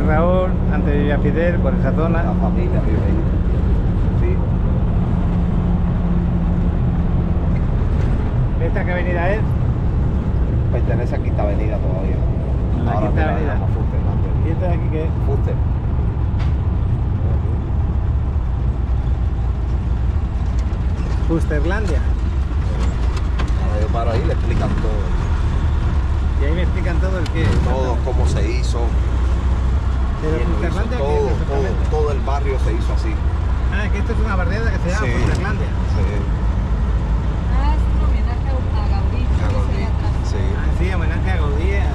Raúl, antes vivía Fidel, por esa zona. La familia vive ahí. Sí. ¿Esta qué avenida es? Pertenece a Quinta Avenida todavía. La Ahora Quinta te la Avenida. llamo Fusterlandia. ¿Y esta de aquí qué es? Fuster. Fusterlandia. Ahora yo paro ahí y le explican todo. Y ahí me explican todo el qué. Todo, cómo se hizo. Pero quién lo hizo, Fusterlandia, ¿qué es todo, exactamente? todo el barrio se hizo así. Ah, que esto es una barriada que se llama Sí. Fusterlandia. Sí. Ah, es un homenaje a Gaudí, que se ve atrás. Sí. Ah, sí, homenaje a Gaudí, a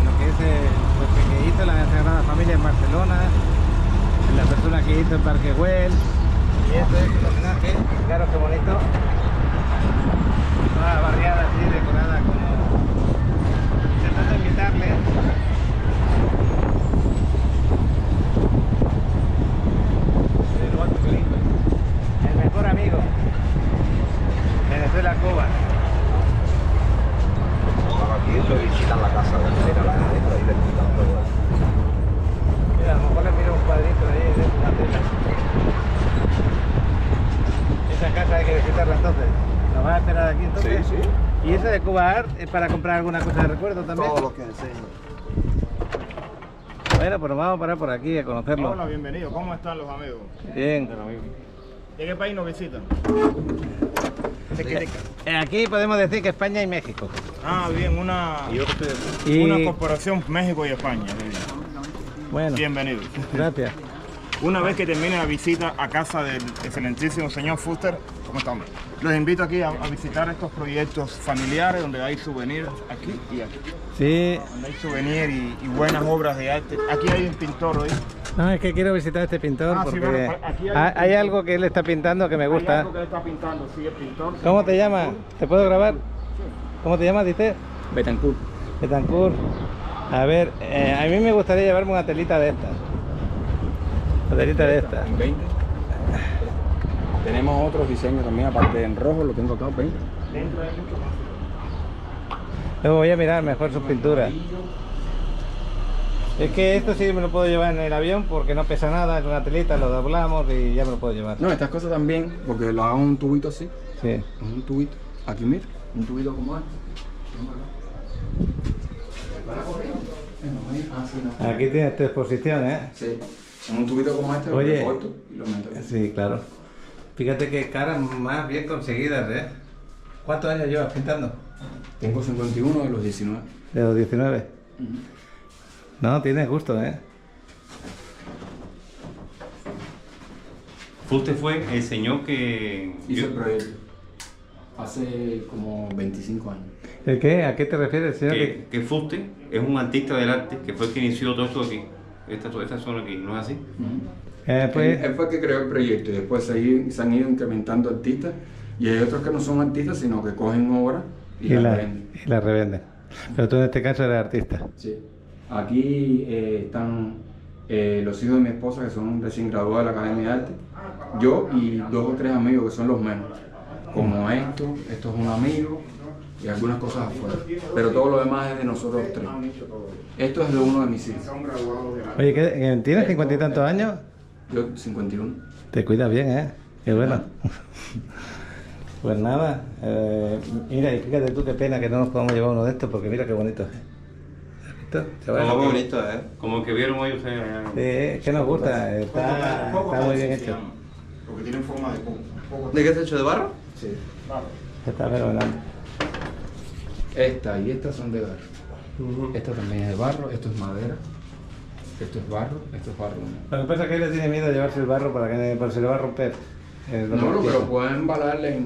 lo que es lo que hizo la Sagrada Familia en Barcelona, la persona que hizo el Parque Güell. Y esto es un homenaje, claro, qué bonito. Una barriada así decorada como intentando invitarle. El mejor amigo. Venezuela, Cuba. Ahora aquí lo visitan la casa de la gente ahí le explican todo. Mira, a lo mejor le miro un cuadrito ahí de una tela. Esa casa hay que visitarla entonces. ¿Nos vas a esperar aquí entonces? Sí, sí. ¿Y esa de Cuba Art es para comprar alguna cosa de recuerdo también? Todo lo que enseñan. Bueno, pues nos vamos a parar por aquí a conocerlo. Hola, bienvenido. ¿Cómo están los amigos? Bien. ¿De qué país nos visitan? Aquí podemos decir que España y México. Ah, bien, una corporación México y España. Bueno, Bienvenidos. gracias. Una vez que termine la visita a casa del excelentísimo señor Fuster, ¿cómo estamos? Los invito aquí a visitar estos proyectos familiares donde hay souvenirs aquí y aquí. Sí. Donde hay souvenirs y buenas obras de arte. Aquí hay un pintor hoy. No, es que quiero visitar a este pintor Ah, sí, porque bueno, aquí hay algo que él está pintando que me Hay gusta. algo que él está pintando, sí, el pintor. ¿Cómo te llamas? ¿Te puedo grabar? ¿Cómo te llamas, dices? Betancourt. Betancourt. A ver, a mí me gustaría llevarme una telita de estas. Una telita de estas. En 20. Tenemos otros diseños también, aparte en rojo, lo tengo acá, 20. Dentro hay mucho más. Luego voy a mirar mejor sus pinturas. Es que esto sí me lo puedo llevar en el avión porque no pesa nada, es una telita, lo doblamos y ya me lo puedo llevar. No, estas cosas también, porque lo hago en un tubito así. Sí. Es un tubito. Aquí mira, un tubito como este. Aquí tienes tu exposición, ¿eh? Sí. En un tubito como este, Oye. lo corto y lo meto. Sí, claro. Fíjate qué caras más bien conseguidas, ¿eh? ¿Cuántos años llevas pintando? Tengo 51 de los 19. De los 19. Ujú. No, tienes gusto, ¿eh? Fuster fue el señor que... Hice el proyecto hace como 25 años. ¿El qué? ¿A qué te refieres, señor? que Fuster es un artista del arte, que fue el que inició todo esto aquí. Toda esta zona aquí, ¿no es así? Pues, Él fue el que creó el proyecto y después se han ido incrementando artistas y hay otros que no son artistas sino que cogen obras y las venden. y la revenden. Pero tú en este caso eres artista. Sí. Aquí están los hijos de mi esposa que son recién graduados de la Academia de Arte, yo y 2 o 3 amigos que son los menos, como esto es un amigo y algunas cosas afuera, pero todo lo demás es de nosotros 3. Esto es de uno de mis hijos. Oye, ¿tienes 50 y tantos años? Yo 51. Te cuidas bien, ¿eh? Qué bueno. Pues nada, mira, y fíjate tú qué pena que no nos podamos llevar uno de estos, porque mira qué bonito es. ¿Has visto? Se va a- Como bonito, ¿eh? Como que vieron hoy ustedes allá. Sí, es que nos gusta, está muy bien hecho. Porque tienen forma de poco. ¿De qué está hecho? ¿De barro? Sí. Está fenomenal. Esta y esta son de barro. Esta también es de barro, esto es madera. Esto es barro, esto es barro. Lo que pasa es que él le tiene miedo a llevarse el barro porque se le va a romper. Es lo que No, quiere. pero pueden embalarle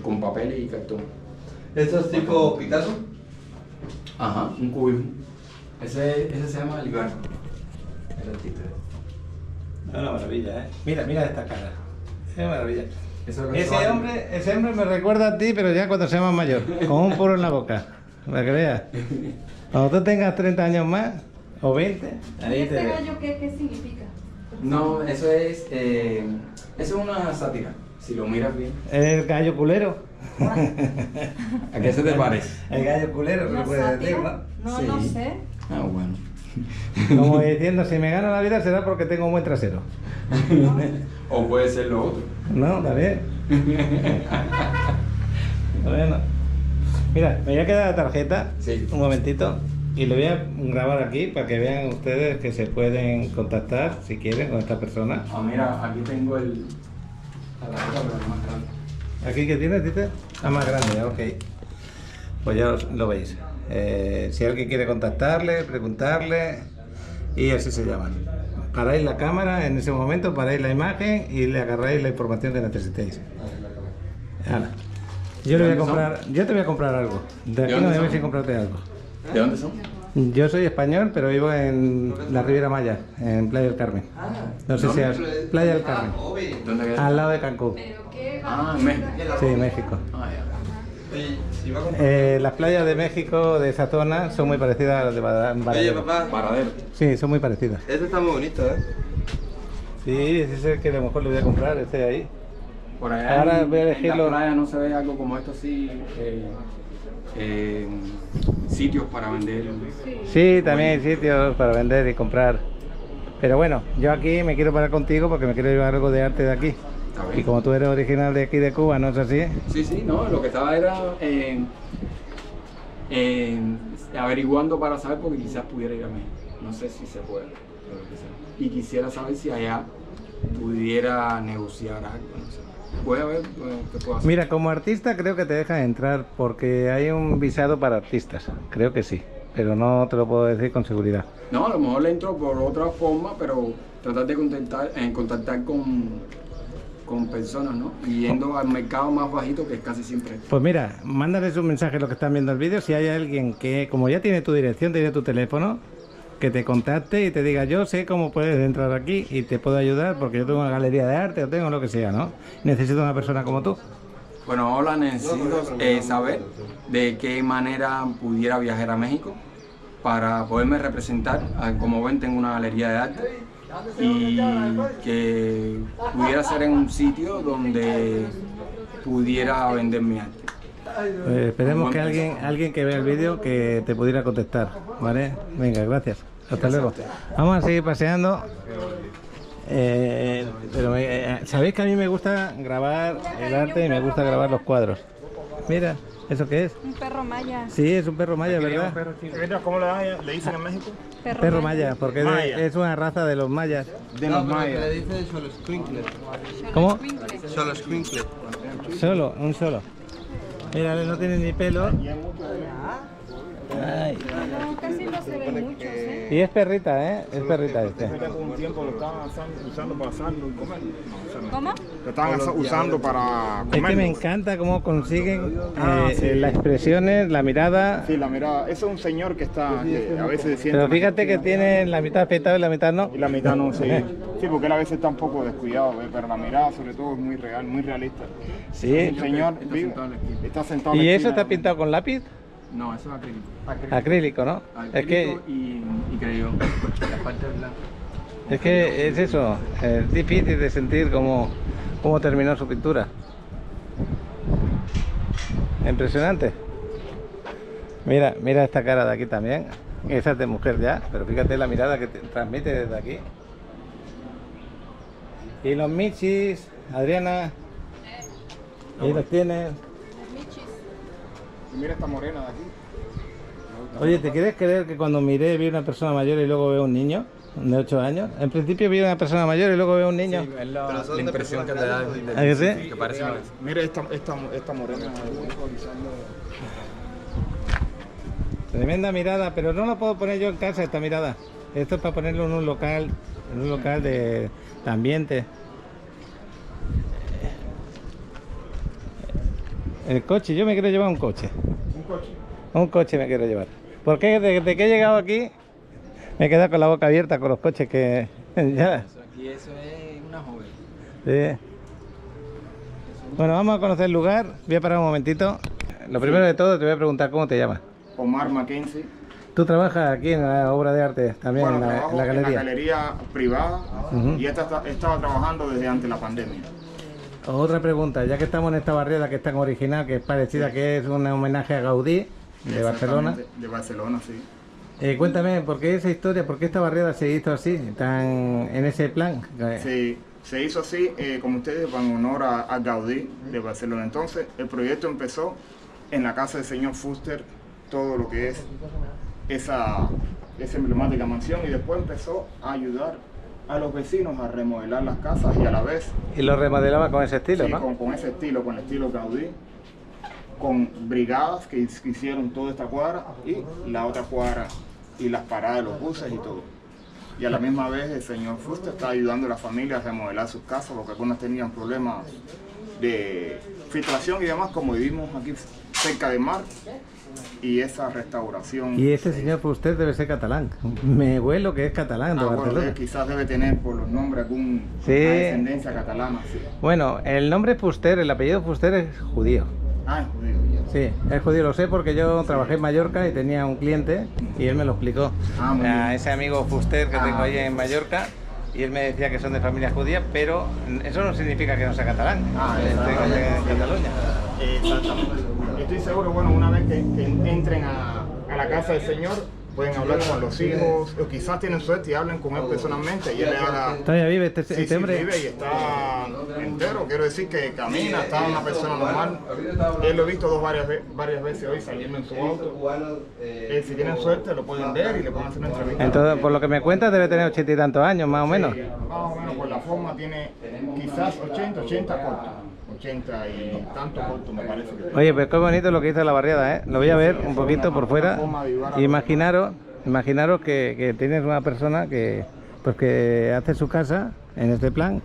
con papel y cartón. ¿Esto es tipo Picasso? Ajá, un cubismo. Ese se llama el barro. El artista. Es una maravilla, ¿eh? Mira esta cara. Es maravilla. Eso es lo que se llama. Ese hombre me recuerda a ti, pero ya cuando sea más mayor, con un puro en la boca. Para que veas. Cuando tú tengas 30 años más, o 20, ¿Y ahí este te ves. gallo qué significa? No, eso es una sátira, si lo miras bien. El gallo culero. ¿A qué se te parece? El gallo culero, se ¿Una puede decir, sátira? ¿no? No, Sí. no sé. Ah, bueno. Como diciendo, si me gano la vida será porque tengo un buen trasero. O puede ser lo otro. No, también. Bueno. Mira, me voy a quedar la tarjeta, Sí. un momentito, y lo voy a grabar aquí para que vean ustedes que se pueden contactar, si quieren, con esta persona. Ah, mira, aquí tengo la tarjeta, pero más grande. ¿Aquí qué tienes, dices? Ah, más grande, ok. Pues ya lo veis. Si alguien quiere contactarle, preguntarle, y así se llaman. Paráis la cámara en ese momento, paráis la imagen y le agarráis la información que necesitéis. Hala. Yo le voy a comprar, yo te voy a comprar algo. De aquí no dónde debes son? ir comprarte algo. ¿De dónde son? Yo soy español, pero vivo en la Riviera Maya, en Playa del Carmen. No sé si es Playa del Carmen, ¿Dónde queda? al lado de Cancún. Ah, en México. Sí, México. Ah, ya. Las playas de México, de esa zona, son muy parecidas a las de Oye, Varadero. papá, Paradero. Sí, son muy parecidas. este está muy bonito, ¿eh? Sí, ese es el que a lo mejor le voy a comprar, este de ahí. Por allá Ahora en- voy a en elegirlo. la playa no se ve algo como esto así, sitios para vender. Sí, también hay sitios para vender y comprar. Pero bueno, yo aquí me quiero parar contigo porque me quiero llevar algo de arte de aquí. Está bien. Y como tú eres original de aquí de Cuba, ¿no es así? Sí, sí, no, lo que estaba era averiguando para saber porque quizás pudiera ir a México. No sé si se puede, pero quizás. Y quisiera saber si allá pudiera negociar algo, no sé. Voy a ver qué puedo hacer. Mira, como artista creo que te dejan entrar porque hay un visado para artistas. Creo que sí, pero no te lo puedo decir con seguridad. No, a lo mejor le entro por otra forma, pero tratar de contactar con personas, ¿no? Y yendo al mercado más bajito, que es casi siempre. Pues mira, mándales un mensaje a los que están viendo el vídeo. Si hay alguien que, como ya tiene tu dirección, tiene tu teléfono, que te contacte y te diga, yo sé cómo puedes entrar aquí y te puedo ayudar porque yo tengo una galería de arte o tengo lo que sea, ¿no? Necesito una persona como tú. Bueno, ahora necesito saber de qué manera pudiera viajar a México para poderme representar. Como ven, tengo una galería de arte y que pudiera ser en un sitio donde pudiera vender mi arte. Esperemos que alguien que vea el vídeo que te pudiera contestar, ¿vale? Venga, gracias. Hasta luego. Vamos a seguir paseando. Pero sabéis que a mí me gusta grabar el arte y me gusta grabar los cuadros. Mira, ¿eso qué es? Un perro maya. Sí, es un perro maya, ¿verdad? ¿Cómo le dicen en México? Perro maya, porque es Maya. es una raza de los mayas. De los mayas. Le dicen solo squinkle. ¿Cómo? Solo squinkle. Solo, un solo. Mira, no tiene ni pelo. Ay. No, casi no se ven muchos, ¿eh? Y es perrita, ¿eh? Es perrita este. Por un tiempo lo estaban usando para asarlo y comerlo. ¿Cómo? Lo estaban usando para Es que me comerlo. encanta cómo consiguen Sí. las expresiones, la mirada. Sí, la mirada. Eso es un señor que está, que a veces siente Pero una fíjate que tiene la mitad afeitado y la mitad no. y la mitad no, sí. Sí, porque él a veces está un poco descuidado, pero la mirada sobre todo es muy real, muy realista. Sí. El señor Está vive, sentado en la esquina. está sentado en ¿Y la eso esquina. está pintado con lápiz? No, eso es acrílico. Acrílico, ¿no? Es que, Acrílico y creyón. La parte blanca. es que es eso, es difícil de sentir cómo terminó su pintura. Impresionante. Mira, mira esta cara de aquí también. Esa es de mujer ya, pero fíjate la mirada que transmite desde aquí. Y los michis, Adriana. Ahí los tienes. Y mira esta morena de aquí. Oye, ¿te quieres creer que cuando miré vi una persona mayor y luego veo un niño de 8 años? En principio vi una persona mayor y luego veo un niño. Es la impresión que te da. ¿A que sí? Que parece una... Mira esta morena. Tremenda mirada, pero no la puedo poner yo en casa esta mirada. Esto es para ponerlo en un local de ambiente. El coche, yo me quiero llevar un coche. Un coche. Un coche me quiero llevar. Porque desde que he llegado aquí me he quedado con la boca abierta con los coches que ya. Aquí eso es una joven. Sí. Bueno, vamos a conocer el lugar. Voy a parar un momentito. Lo primero de todo te voy a preguntar cómo te llamas. Omar Mackenzie. Tú trabajas aquí en la obra de arte también, Bueno, en trabajo la en la galería. galería privada Ujú. y estaba trabajando desde antes de la pandemia. Otra pregunta, ya que estamos en esta barriada que es tan original, que es parecida, que es un homenaje a Gaudí de Barcelona. Exactamente, de Barcelona, sí. Cuéntame, ¿por qué esa historia, por qué esta barriada se hizo así, tan en ese plan? Se hizo así, como ustedes, en honor a Gaudí de Barcelona. Entonces, el proyecto empezó en la casa del señor Fuster, todo lo que es esa emblemática mansión, y después empezó a ayudar a los vecinos a remodelar las casas y a la vez... Y lo remodelaba con ese estilo, sí, ¿no? con ese estilo, con el estilo Gaudí, con brigadas que hicieron toda esta cuadra y la otra cuadra y las paradas de los buses y todo. Y a la misma vez el señor Fuster está ayudando a las familias a remodelar sus casas porque algunas tenían problemas de filtración y demás, como vivimos aquí cerca del mar, y esa restauración. Y ese señor Fuster debe ser catalán. Me huelo que es catalán de Barcelona. Bueno, quizás debe tener por los nombres alguna descendencia catalana. Sí. Bueno, el nombre Fuster, el apellido Fuster es judío. Ah, es judío. Ya. Sí, es judío, lo sé porque yo trabajé en Mallorca y tenía un cliente y él me lo explicó. Muy bien. Ese amigo Fuster que tengo ahí en Mallorca, y él me decía que son de familia judía, pero eso no significa que no sea catalán. En Cataluña. Exactamente. Estoy seguro, bueno, una vez que entren a la casa del señor, pueden hablar con los hijos, o quizás tienen suerte y hablen con él personalmente y él le haga... ¿Todavía vive este hombre? Sí, vive y está entero, quiero decir que camina, está una persona normal. Él lo he visto varias veces hoy saliendo en su auto. Si tienen suerte lo pueden ver y le pueden hacer una entrevista. Entonces, por lo que me cuentas, debe tener 80 y tantos años, más o menos. Sí, más o menos, por la forma tiene quizás 80 cortos. 80 y tanto corto me parece que... Oye, pues qué bonito lo que hizo la barriada, ¿eh? Lo voy a ver un poquito por fuera. Imaginaros que tienes una persona que hace su casa en este plan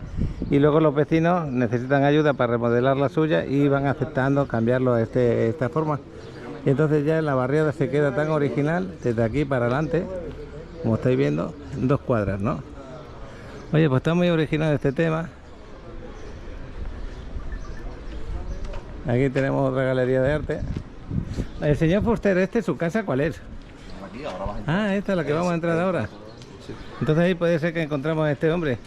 y luego los vecinos necesitan ayuda para remodelar la suya y van aceptando cambiarlo a esta forma. Y entonces ya la barriada se queda tan original desde aquí para adelante, como estáis viendo, en 2 cuadras, ¿no? Oye, pues está muy original este tema. Aquí tenemos otra galería de arte. El señor Fuster, ¿su casa cuál es? Aquí, ahora vas a entrar. Ah, esta es la que vamos a entrar ahora. Entonces ahí puede ser que encontramos a este hombre.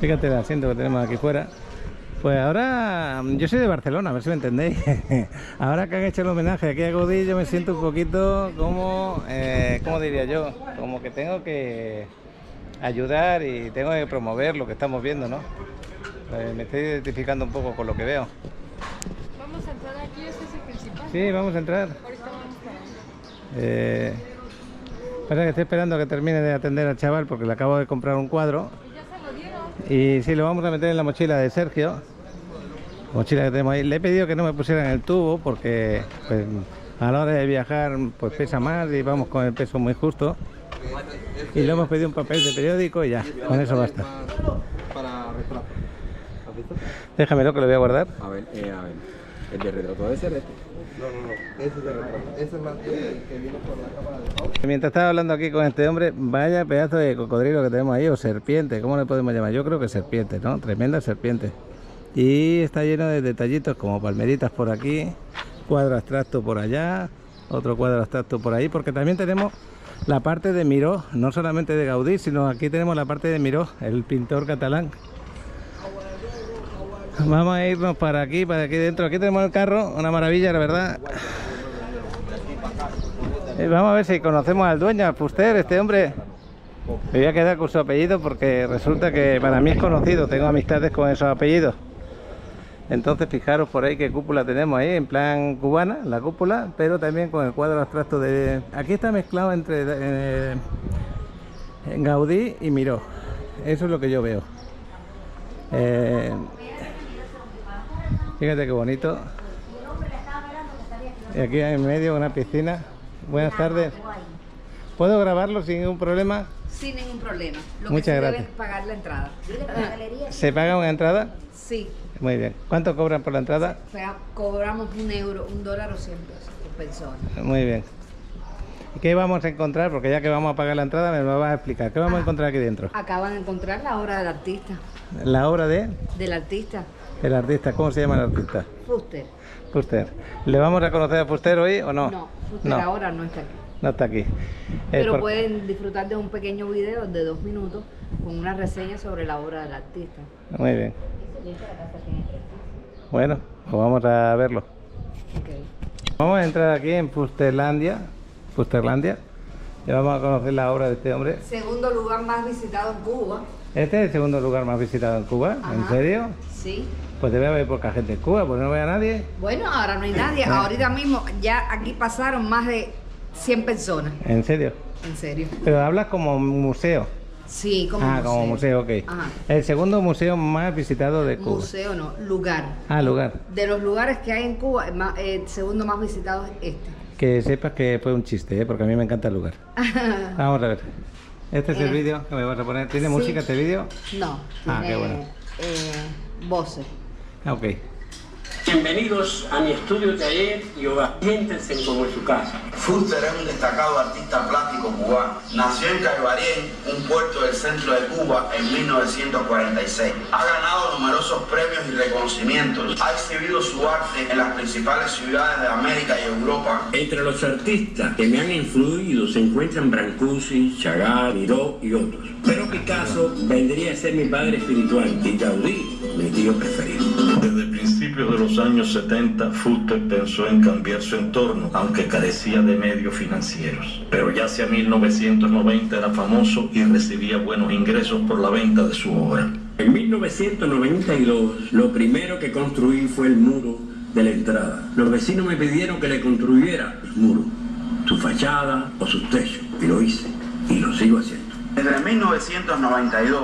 Fíjate el asiento que tenemos aquí fuera. Pues ahora, yo soy de Barcelona, a ver si me entendéis. Ahora que han hecho el homenaje aquí a Gaudí, yo me siento un poquito como, ¿cómo diría yo? Como que tengo que ayudar y tengo que promover lo que estamos viendo, ¿no? Me estoy identificando un poco con lo que veo. Vamos a entrar aquí, ese es el principal. Sí, vamos a entrar. Ahorita vamos para allá. Pasa que estoy esperando a que termine de atender al chaval porque le acabo de comprar un cuadro. ¿Y ya se lo dieron? Y sí, lo vamos a meter en la mochila de Sergio. Mochila que tenemos ahí. Le he pedido que no me pusieran el tubo porque pues, a la hora de viajar pues pesa más y vamos con el peso muy justo. Y le hemos pedido un papel de periódico y ya, con eso basta. Para retrato. ¿Has visto? Déjamelo que lo voy a guardar. A ver. El de retrato debe ser este. No. Ese es de retrato. Ese es más que viene por la cámara de foto. Mientras estaba hablando aquí con este hombre, vaya pedazo de cocodrilo que tenemos ahí, o serpiente, ¿cómo le podemos llamar? Yo creo que serpiente, ¿no? Tremenda serpiente. Y está lleno de detallitos como palmeritas por aquí, cuadro abstracto por allá, otro cuadro abstracto por ahí, porque también tenemos la parte de Miró, no solamente de Gaudí, sino aquí tenemos la parte de Miró, el pintor catalán. Vamos a irnos para aquí dentro. Aquí tenemos el carro, una maravilla, la verdad. Vamos a ver si conocemos al dueño, al Fuster, este hombre. Me voy a quedar con su apellido porque resulta que para mí es conocido, tengo amistades con esos apellidos. Entonces fijaros por ahí qué cúpula tenemos ahí, en plan cubana, la cúpula, pero también con el cuadro abstracto de... Aquí está mezclado entre Gaudí y Miró. Eso es lo que yo veo. Fíjate qué bonito. Y aquí en medio una piscina. Buenas tardes. ¿Puedo grabarlo sin ningún problema? Sin ningún problema. Lo Muchas que sí gracias. deben pagar la entrada. ¿Se paga una entrada? Sí. Muy bien. ¿Cuánto cobran por la entrada? Cobramos €1, $1 o 100 pesos por persona. Muy bien. ¿Y qué vamos a encontrar? Porque ya que vamos a pagar la entrada, me lo vas a explicar. ¿Qué vamos a encontrar aquí dentro? Acaban de encontrar la obra del artista. La obra de... Del artista. El artista. ¿Cómo se llama el artista? Fuster. Fuster. ¿Le vamos a conocer a Fuster hoy o no? No, Fuster ahora no está aquí. No está aquí. Pero pueden disfrutar de un pequeño video de 2 minutos con una reseña sobre la obra del artista. Muy bien. Bueno, pues vamos a verlo. Ok. Vamos a entrar aquí en Fusterlandia. Y vamos a conocer la obra de este hombre. Segundo lugar más visitado en Cuba. Este es el segundo lugar más visitado en Cuba. ¿En Ajá. serio? Sí. Pues debe haber poca gente en Cuba, pues no ve a nadie. Bueno, ahora no hay nadie. Ahorita mismo ya aquí pasaron más de 100 personas. ¿En serio? En serio. Pero hablas como museo. Sí, como museo. Como museo, ok. Ajá. El segundo museo más visitado de Cuba. Museo no, lugar. Lugar. De los lugares que hay en Cuba, el segundo más visitado es este. Que sepas que fue un chiste, porque a mí me encanta el lugar. Vamos a ver. Este es el vídeo que me vas a poner. ¿Tiene Sí. música este vídeo? No, Qué tiene bueno. voces. Ok. Bienvenidos a mi estudio, taller y hogar. Siéntense como en su casa. Fuster es un destacado artista plástico cubano. Nació en Caibarien, un puerto del centro de Cuba, en 1946. Ha ganado numerosos premios y reconocimientos. Ha exhibido su arte en las principales ciudades de América y Europa. Entre los artistas que me han influido se encuentran Brancusi, Chagall, Miró y otros. Pero Picasso vendría a ser mi padre espiritual y Gaudí, mi tío preferido. Desde principios de los años 70, Fuster pensó en cambiar su entorno, aunque carecía de medios financieros. Pero ya hacia 1990 era famoso y recibía buenos ingresos por la venta de su obra. En 1992, lo primero que construí fue el muro de la entrada. Los vecinos me pidieron que le construyera los muros, su fachada o sus techos, y lo hice, y lo sigo haciendo. Desde 1992,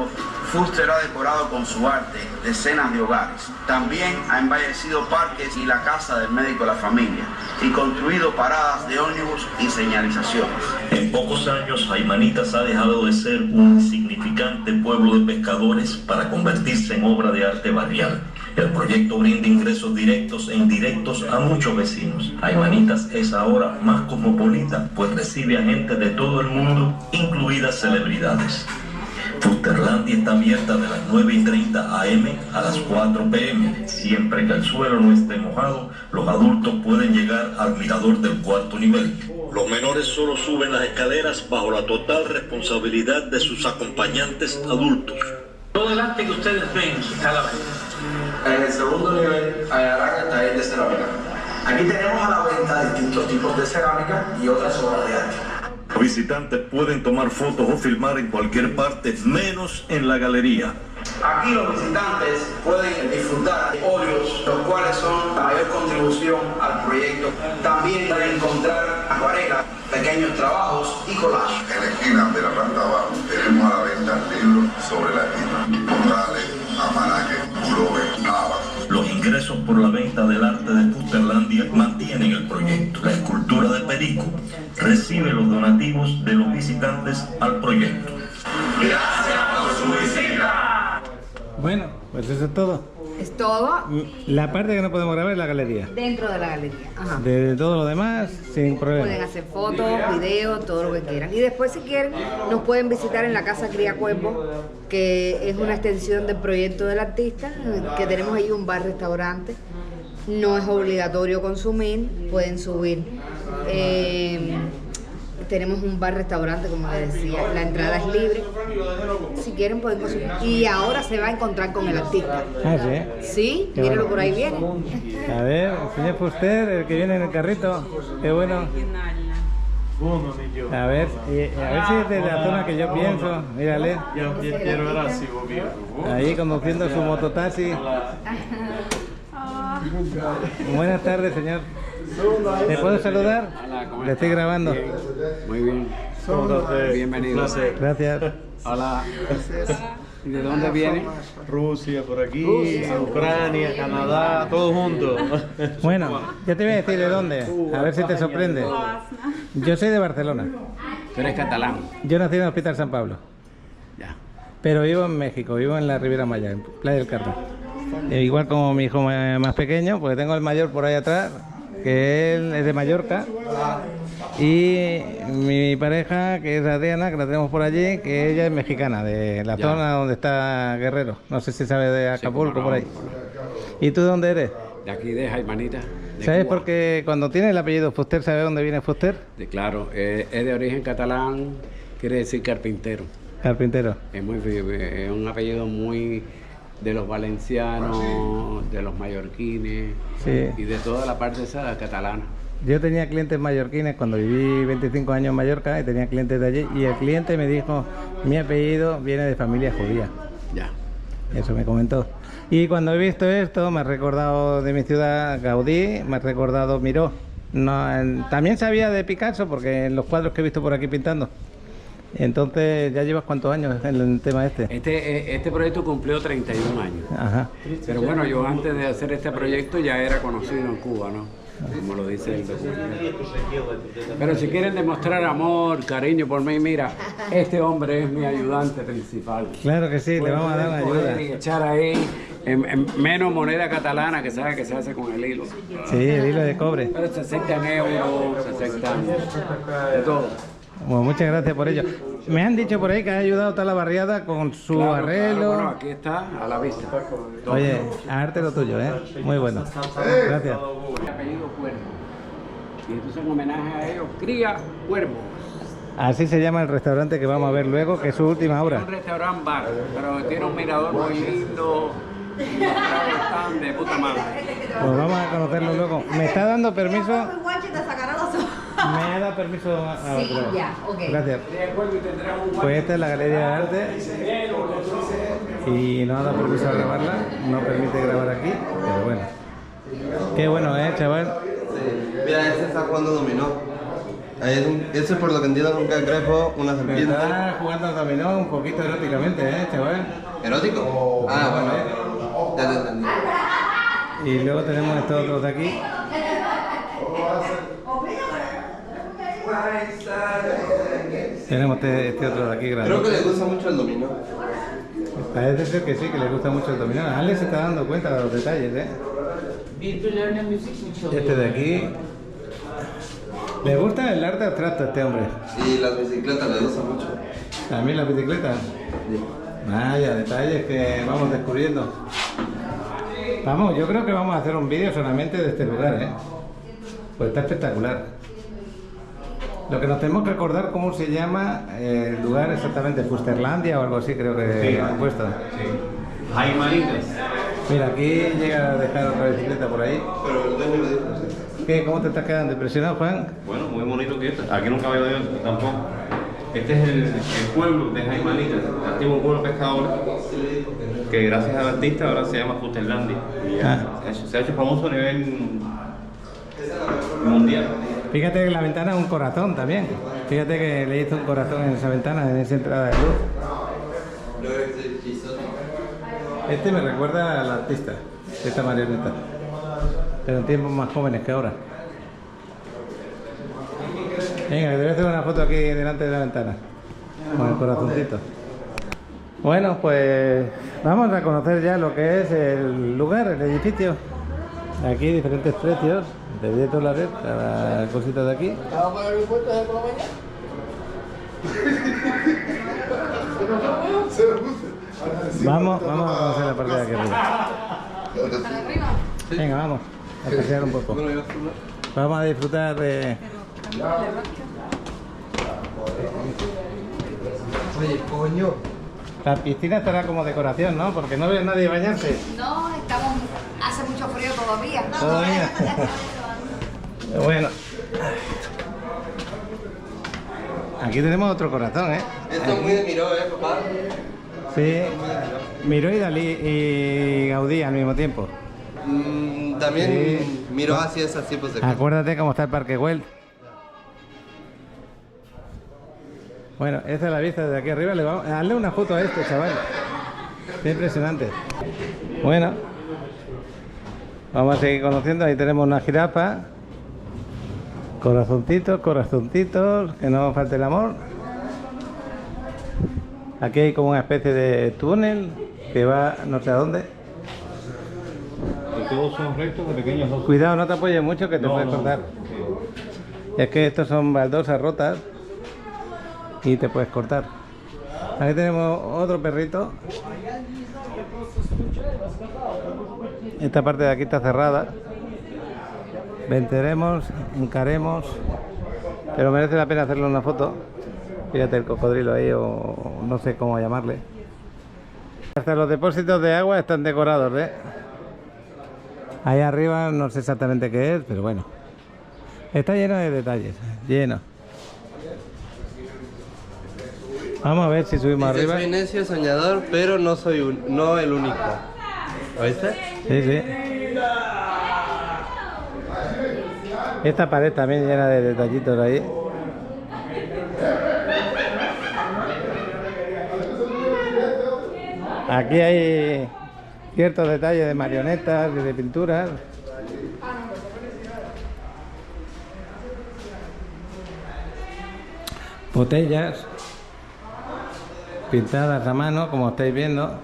Fuster ha decorado con su arte decenas de hogares. También ha embellecido parques y la casa del médico de la familia y construido paradas de ómnibus y señalizaciones. En pocos años, Aymanitas ha dejado de ser un insignificante pueblo de pescadores para convertirse en obra de arte barrial. El proyecto brinda ingresos directos e indirectos a muchos vecinos. Aymanitas es ahora más cosmopolita, pues recibe a gente de todo el mundo, incluidas celebridades. Fusterlandia está abierta de las 9:30 am a las 4 pm. Siempre que el suelo no esté mojado, los adultos pueden llegar al mirador del cuarto nivel. Los menores solo suben las escaleras bajo la total responsabilidad de sus acompañantes adultos. Todo el arte que ustedes ven está a la venta. En el segundo nivel hallarán el taller de cerámica. Aquí tenemos a la venta distintos tipos de cerámica y otras obras de arte. Los visitantes pueden tomar fotos o filmar en cualquier parte, menos en la galería. Aquí los visitantes pueden disfrutar de óleos, los cuales son la mayor contribución al proyecto. También pueden encontrar acuarelas, pequeños trabajos y collage. En la esquina de la planta abajo tenemos a la venta libros sobre la esquina, portales, almanaques, pullovers, habas. Los ingresos por la venta del arte de Fusterlandia mantienen el proyecto. La escultura de Perico recibe los donativos de los visitantes al proyecto. Gracias por su visita. Bueno, pues eso es todo. Es todo La parte que no podemos grabar es la galería. dentro de la galería. Ajá. De todo lo demás, sin Pueden problema. hacer fotos, videos, todo lo que quieran. Y después, si quieren, nos pueden visitar en la Casa Cría Cuervo, que es una extensión del proyecto del artista, que tenemos ahí un bar-restaurante. No es obligatorio consumir, pueden subir. Tenemos un bar-restaurante, como les decía, la entrada es libre. Si quieren pueden consumir. Y ahora se va a encontrar con el artista. Sí. Sí, Qué mírenlo bueno. por ahí viene. A ver, el señor Fuster, el que viene en el carrito. Qué bueno. A ver si es de la zona que yo pienso. Mírale. Ahí conduciendo su mototaxi. Buenas tardes, señor. ¿Le puedo saludar? Le estoy grabando. Muy bien. Bienvenido. Gracias. Hola. ¿Y de dónde viene? Rusia, por aquí, Ucrania, Canadá, todos juntos. Bueno, yo te voy a decir de dónde, a ver si te sorprende. Yo soy de Barcelona. Tú eres catalán. Yo nací en el Hospital San Pablo. Ya. Pero vivo en México, vivo en la Riviera Maya, en Playa del Carmen. Igual como mi hijo más pequeño, porque tengo el mayor por ahí atrás, que él es de Mallorca. Y mi pareja, que es Adriana, que la tenemos por allí, que ella es mexicana, de la zona donde está Guerrero. No sé si sabe de Acapulco, por ahí. ¿Y tú de dónde eres? De aquí, de Aymanitas. ¿Sabes por qué cuando tiene el apellido Fuster, sabes dónde viene Fuster? Claro, es de origen catalán, quiere decir carpintero. Carpintero. Es un apellido muy de los valencianos, de los mallorquines Sí. y de toda la parte esa catalana. Yo tenía clientes mallorquines cuando viví 25 años en Mallorca y tenía clientes de allí y el cliente me dijo, mi apellido viene de familia judía. Ya. Eso me comentó. Y cuando he visto esto me ha recordado de mi ciudad Gaudí, me ha recordado Miró. No, también sabía de Picasso porque en los cuadros que he visto por aquí pintando. Entonces, ¿ya llevas cuántos años en el tema este? Este proyecto cumplió 31 años. Ajá. Pero bueno, yo antes de hacer este proyecto ya era conocido en Cuba, ¿no? Como lo dice el documento. Pero si quieren demostrar amor, cariño por mí, mira, este hombre es mi ayudante principal. Claro que sí, le vamos a dar una ayuda. Y echar ahí en menos moneda catalana que sabe que se hace con el hilo. Sí, el hilo de cobre. Pero se aceptan euros, se aceptan de todo. Bueno, muchas gracias por ello. Me han dicho por ahí que ha ayudado a toda la barriada con su Claro, arreglo. claro, bueno, aquí está a la vista. Oye, arte lo tuyo, ¿eh? Muy bueno. Gracias. Apellido Cuervo. Y esto es un homenaje a ellos. Cría Cuervo. Así se llama el restaurante que vamos a ver luego, que es su última Es obra. un restaurante bar, pero tiene un mirador muy lindo. Y los tragos están de puta madre. Pues vamos a conocerlo luego. ¿Me está dando permiso? Me ha dado permiso a Sí, otro. ya, ok. Gracias. Pues esta es la Galería de Arte y no ha dado permiso a grabarla, no permite grabar aquí, pero bueno. Qué bueno, chaval. Sí. Mira, ese está jugando dominó. Ese por lo que entiendo es un cangrejo, una serpiente. Está jugando al dominó un poquito eróticamente, chaval. ¿Erótico? Ah, bueno. Ya te entendí. Y luego tenemos estos otros de aquí. Tenemos este otro de aquí grande. Creo que le gusta mucho el dominó. Parece ser que sí, que le gusta mucho el dominó. Ale se está dando cuenta de los detalles, Este de aquí. ¿Le gusta el arte abstracto a este hombre? Sí, las bicicletas le gustan mucho. ¿También las bicicletas? Sí. Vaya, detalles que vamos descubriendo. Vamos, yo creo que vamos a hacer un vídeo solamente de este lugar, Pues está espectacular. Lo que nos tenemos que acordar cómo se llama el lugar exactamente, Fusterlandia o algo así, creo que han puesto. Sí. Jaimanitas. Mira, aquí llega a dejar otra bicicleta por ahí. Pero el dueño lo dijo. ¿Qué? ¿Cómo te estás quedando? ¿Impresionado, Juan? Bueno, muy bonito que esto. Aquí nunca había ido tampoco. Este es el pueblo de Jaimanitas, el antiguo pueblo pescador, que gracias al artista ahora se llama Fusterlandia. Y se ha hecho famoso a nivel mundial. Fíjate que en la ventana es un corazón también. Fíjate que le hizo un corazón en esa ventana, en esa entrada de luz. Este me recuerda al artista, esta marioneta. Pero en tiempos más jóvenes que ahora. Venga, que te voy a hacer una foto aquí delante de la ventana. Con el corazoncito. Bueno, pues vamos a conocer ya lo que es el lugar, el edificio. Aquí diferentes precios, de 10 dólares cada cosita de aquí. Vamos a conocer la parte de aquí arriba. Venga, vamos a pasear un poco. Vamos a disfrutar de... Oye, coño. La piscina estará como decoración, ¿no? Porque no ve a nadie bañarse. No, hace mucho frío todavía. Todavía. Bueno. Aquí tenemos otro corazón, Esto es muy de Miró, papá. Sí. Miró y Dalí y Gaudí al mismo tiempo. También Sí. Miró así esas tipos de cosas. Acuérdate cómo está el Parque Güell. Bueno, esta es la vista desde aquí arriba. Hazle una foto a este, chaval. Qué impresionante. Bueno, vamos a seguir conociendo. Ahí tenemos una jirafa. Corazoncitos, corazoncitos. Que no falte el amor. Aquí hay como una especie de túnel que va no sé a dónde. Y todos son rectos de pequeños dos. Cuidado, no te apoyes mucho que te puedes cortar. Es que estos son baldosas rotas y te puedes cortar. Aquí tenemos otro perrito. Esta parte de aquí está cerrada. Venceremos, encaremos, pero merece la pena hacerle una foto. Fíjate el cocodrilo ahí, o no sé cómo llamarle. Hasta los depósitos de agua están decorados, ¿eh? Ahí arriba no sé exactamente qué es, pero bueno. Está lleno de detalles, lleno. Vamos a ver si subimos Dice, arriba. soy necio, soñador, pero no soy no el único. ¿Oíste? Sí, sí. Esta pared también llena de detallitos ahí. Aquí hay ciertos detalles de marionetas y de pinturas. Botellas pintadas a mano, como estáis viendo.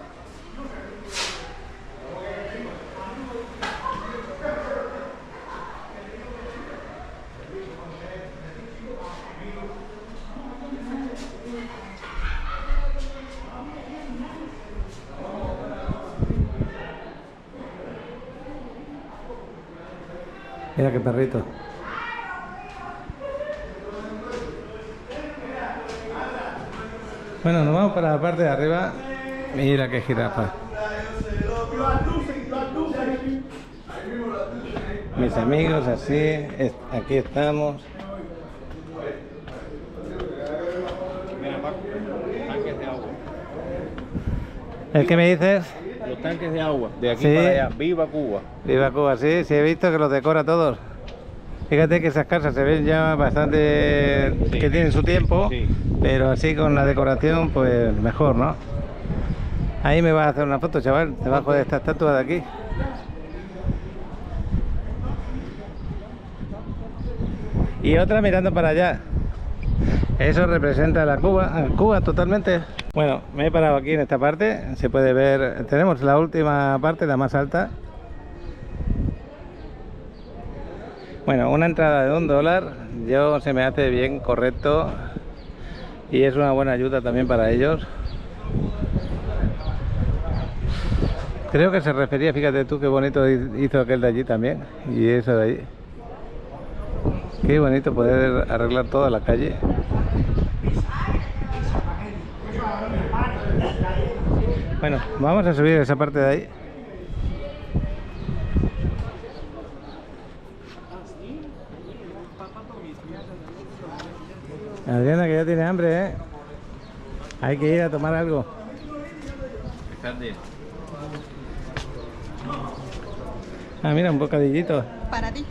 Mira qué perrito. Bueno, nos vamos para la parte de arriba. Mira qué jirafa. Mis amigos, así, aquí estamos. Mira, Paco, tanques de agua. ¿El qué me dices? Los tanques de agua, de aquí Sí. para allá. ¡Viva Cuba! Viva Cuba, sí, sí he visto que los decora todos. Fíjate que esas casas se ven ya bastante Sí. que tienen su tiempo, Sí. pero así con la decoración pues mejor, ¿no? Ahí me vas a hacer una foto, chaval, debajo de esta estatua de aquí. Y otra mirando para allá. Eso representa la Cuba totalmente. Bueno, me he parado aquí en esta parte, se puede ver, tenemos la última parte, la más alta. Bueno, una entrada de $1, se me hace bien correcto y es una buena ayuda también para ellos. Creo que se refería, fíjate tú qué bonito hizo aquel de allí también, y eso de allí. Qué bonito poder arreglar toda la calle. Bueno, vamos a subir esa parte de ahí. Adriana, que ya tiene hambre, ¿eh? Hay que ir a tomar algo. Ah, mira, un bocadillito. Para ti.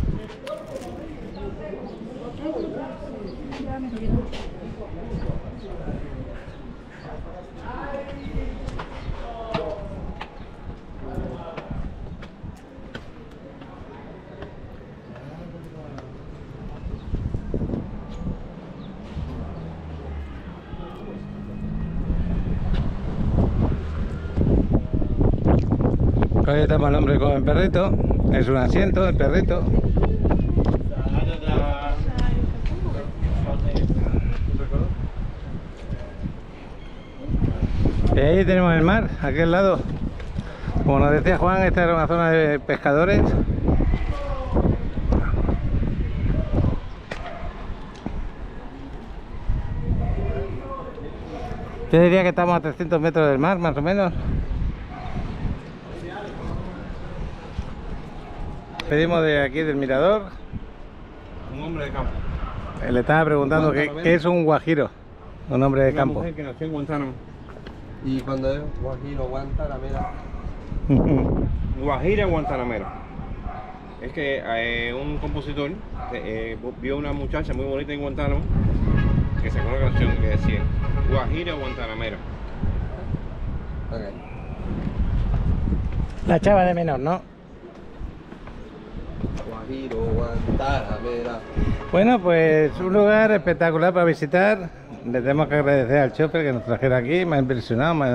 Ahí estamos el hombre con el perrito. Es un asiento, el perrito. Y ahí tenemos el mar, a aquel lado. Como nos decía Juan, esta era una zona de pescadores. Yo diría que estamos a 300 metros del mar, más o menos. Pedimos de aquí del mirador. Un hombre de campo. Le estaba preguntando qué es un guajiro, un hombre de Una campo. mujer que nació en Guantánamo. Y cuando es guajiro, Guantanamera. Guajira Guantanamera. Es que un compositor vio una muchacha muy bonita en Guantánamo que sacó una canción que decía Guajira Guantanamera. Okay. La chava de menor, ¿no? Guajiro, Guantanamera. Bueno, pues un lugar espectacular para visitar. Le tenemos que agradecer al chofer que nos trajera aquí, me ha impresionado, me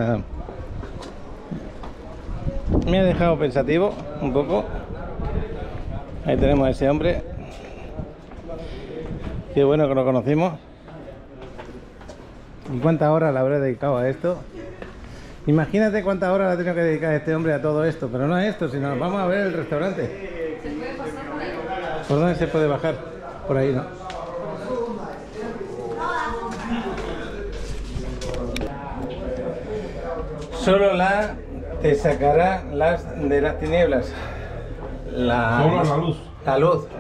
ha dejado pensativo un poco. Ahí tenemos a ese hombre. Qué bueno que lo conocimos. ¿Y cuántas horas le habré dedicado a esto? Imagínate cuántas horas le ha tenido que dedicar este hombre a todo esto, pero no a esto, sino vamos a ver el restaurante. ¿Por dónde se puede bajar? Por ahí, ¿no? Solo la te sacará las de las tinieblas. Solo la luz.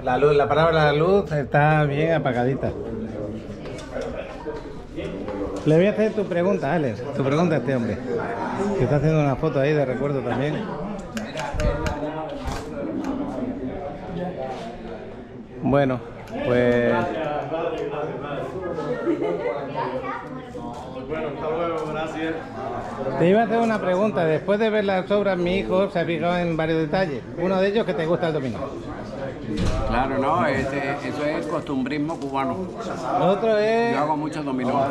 La luz, la palabra luz está bien apagadita. Le voy a hacer tu pregunta, Alex. Tu pregunta a este hombre. Que está haciendo una foto ahí de recuerdo también. Bueno, pues... Bueno, hasta luego, gracias. Te iba a hacer una pregunta. Después de ver las obras, mi hijo se ha fijado en varios detalles. Uno de ellos que te gusta el dominó. Claro, no, eso es costumbrismo cubano. Otro es... Yo hago mucho dominó.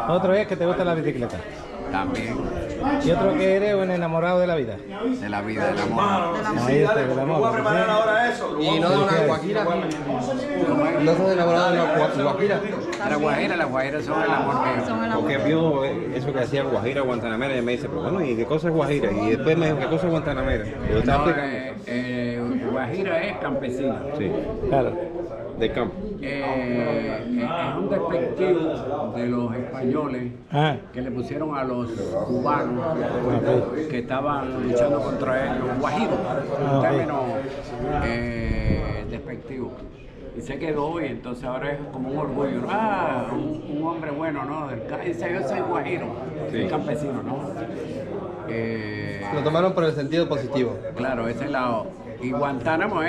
Otro es que te gusta la bicicleta. También. Y otro que eres un enamorado de la vida. De la vida, del amor. Ahí está, del amor. ¿Voy a preparar ahora eso? Y no de una guajira. ¿No estás enamorado de una guajira? Las guajiras son el amor mío. Porque vio eso que hacía Guajira Guantanamera y me dice, pero bueno, ¿y qué cosa es Guajira? Y después me dijo, ¿qué cosa es Guantanamera? Yo estaba explicando. Guajira es campesina. Sí, claro. Del campo. Es un despectivo de los españoles que le pusieron a los cubanos que estaban luchando contra ellos, guajiros, un término despectivo. Y se quedó y entonces ahora es como un orgullo, ¿no? Un hombre bueno, ¿no? Dice, yo soy guajiro, soy campesino, ¿no? Lo tomaron por el sentido positivo. Claro, ese es la... Y Guantánamo,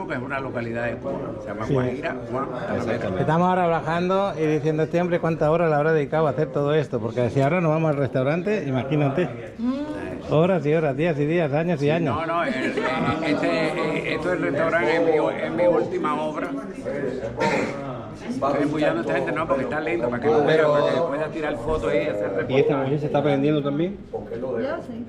que es una localidad de Cuba, se llama Guajira. Estamos ahora bajando y diciendo este hombre cuántas horas le habrá dedicado a hacer todo esto, porque si ahora nos vamos al restaurante, imagínate, horas y horas, días y días, años y años. No, esto es el restaurante, es mi última obra. Estoy embullando a esta gente, no, porque está lindo, para que lo vea, para que pueda tirar fotos y hacer reportajes. ¿Y esta mujer se está aprendiendo también? Yo sí.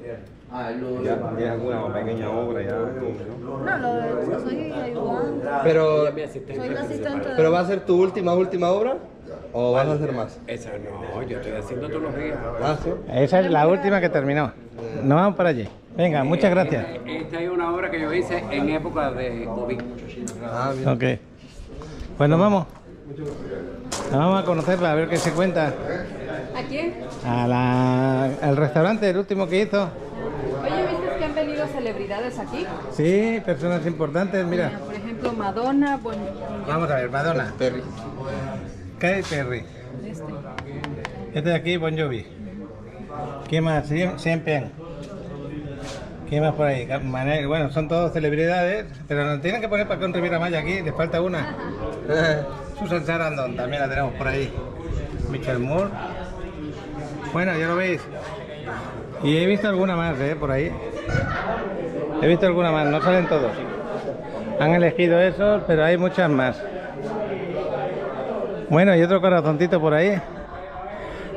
¿Ya tienes alguna pequeña obra ya? No, soy ayudante. Pero, Soy la asistente de... ¿pero va a ser tu última obra? ¿O vas a hacer más? Esa no, yo estoy haciendo todos los días. Ah, ¿sí? Esa es la última que terminó. Nos vamos para allí. Venga, muchas gracias. Esta es una obra que yo hice en época de COVID. Ah, bien. Ok. Pues nos vamos. Nos vamos a conocerla, a ver qué se cuenta. ¿A quién? Al restaurante, el último que hizo. Oye, ¿viste que han venido celebridades aquí? Sí, personas importantes, mira. Por ejemplo, Madonna, Vamos a ver, Madonna. Perry. Katy Perry. Este de aquí, Bon Jovi. ¿Qué más? Siempre. ¿Qué más por ahí? Bueno, son todos celebridades, pero nos tienen que poner para con Rivera Maya aquí, les falta una. Susan Sarandon, también la tenemos por ahí. Michelle Moore. Bueno, ya lo veis. Y he visto alguna más, por ahí. He visto alguna más, no salen todos. Han elegido esos, pero hay muchas más. Bueno, y otro corazoncito por ahí.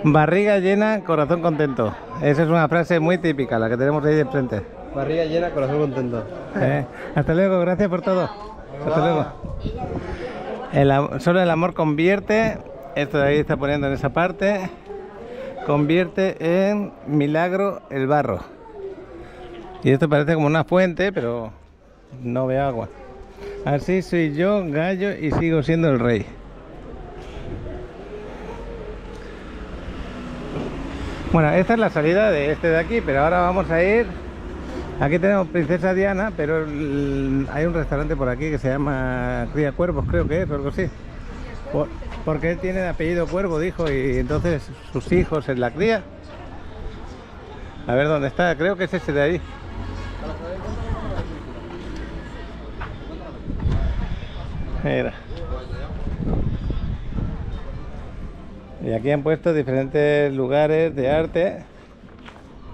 Barriga llena, corazón contento. Esa es una frase muy típica, la que tenemos ahí de frente. Barriga llena, corazón contento. Hasta luego, gracias por todo. Hasta luego. Solo el amor convierte. Esto de ahí está poniendo en esa parte. Convierte en milagro el barro. Y esto parece como una fuente, pero no ve agua. Así soy yo, gallo, y sigo siendo el rey. Bueno, esta es la salida de este de aquí, pero ahora vamos a ir... Aquí tenemos Princesa Diana, pero hay un restaurante por aquí que se llama Cría Cuervos, creo que es, o algo así. Porque él tiene apellido Cuervo, dijo, y entonces sus hijos en la cría. A ver dónde está, creo que es ese de ahí. Mira. Y aquí han puesto diferentes lugares de arte.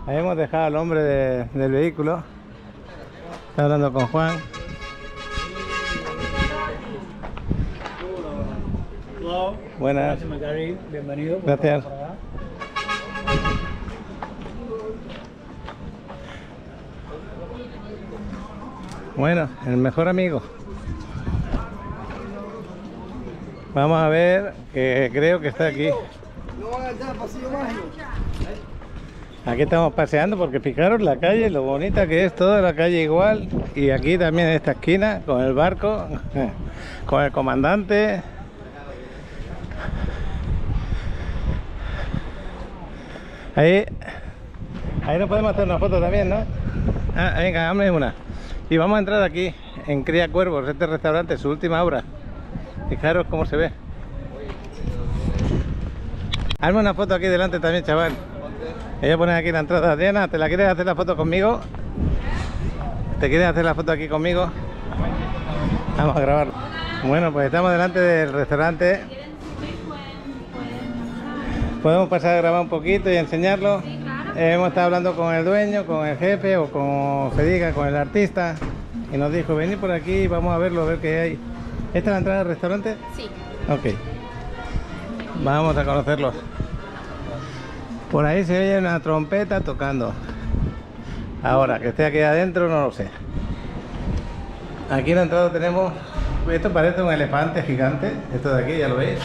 Ahí hemos dejado al hombre del vehículo. Está hablando con Juan. Buenas. Bienvenido. Gracias. Bueno, el mejor amigo. Vamos a ver, que creo que está aquí. Aquí estamos paseando porque fijaros la calle, lo bonita que es, toda la calle igual. Y aquí también en esta esquina, con el barco, con el comandante. Ahí Ahí nos podemos hacer una foto también, ¿no? Ah, venga, hazme una. Y vamos a entrar aquí, en Cría Cuervos, este restaurante, su última obra. Fijaros cómo se ve. Hazme una foto aquí delante también, chaval. Voy a poner aquí la entrada. Diana, ¿te la quieres hacer la foto conmigo? ¿Te quieres hacer la foto aquí conmigo? Vamos a grabarlo. Bueno, pues estamos delante del restaurante. Podemos pasar a grabar un poquito y enseñarlo. Hemos estado hablando con el dueño, con el jefe o con Fediga, con el artista. Y nos dijo, venid por aquí, vamos a verlo, a ver qué hay. ¿Esta es la entrada del restaurante? Sí. Ok. Vamos a conocerlo. Por ahí se oye una trompeta tocando. Ahora, que esté aquí adentro no lo sé. Aquí en la entrada tenemos... Esto parece un elefante gigante. Esto de aquí, ya lo veis.